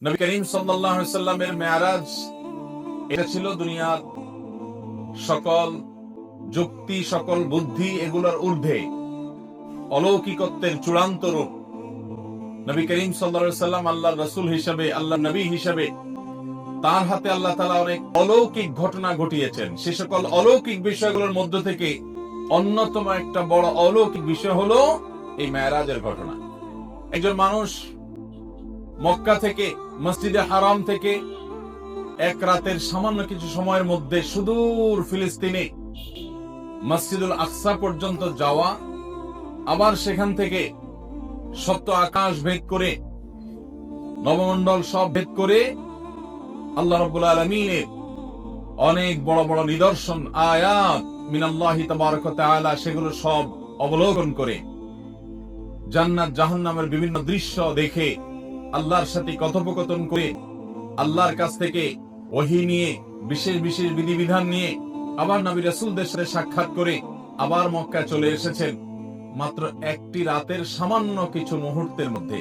নবী করিম সাল্লাল্লাহু আলাইহি সাল্লামের মেরাজ এটা ছিল দুনিয়ার সকল যুক্তি, সকল বুদ্ধি এগুলোর ঊর্ধ্বে অলৌকিকত্বের চূড়ান্ত রূপ। নবী করিম সাল্লাল্লাহু আলাইহি সাল্লাম আল্লাহর রাসূল হিসেবে, আল্লাহর নবী হিসেবে তার হাতে আল্লাহ তাআলা অনেক অলৌকিক ঘটনা ঘটিয়েছেন। সে সকল অলৌকিক বিষয়গুলোর মধ্য থেকে অন্যতম একটা বড় অলৌকিক বিষয় হলো এই মেরাজের ঘটনা। একজন মানুষ মক্কা থেকে, মসজিদে হারাম থেকে এক রাতের সামান্য কিছু সময়ের মধ্যে সুদূর ফিলিস্তিনে মসজিদুল আকসা পর্যন্ত যাওয়া, আবার সেখান থেকে সপ্ত আকাশ ভেদ করে, নবমণ্ডল সব ভেদ করে আল্লাহ রাব্বুল আলামিনের অনেক বড় বড় নিদর্শন, আয়াত মিনাল্লাহি তাবারাকা ওয়া তাআলা, সেগুলো সব অবলোকন করে জান্নাত জাহান্নামের বিভিন্ন দৃশ্য দেখে, আল্লাহর সাথে কথোপকথন করে, আল্লাহর কাছ থেকে ওহী নিয়ে, বিশেষ বিশেষ বিধিবিধান নিয়ে, আবার নবী রাসূলদের সাথে সাক্ষাৎ করে আবার মক্কায় চলে এসেছেন মাত্র একটি রাতের সামান্য কিছু মুহূর্তের মধ্যে।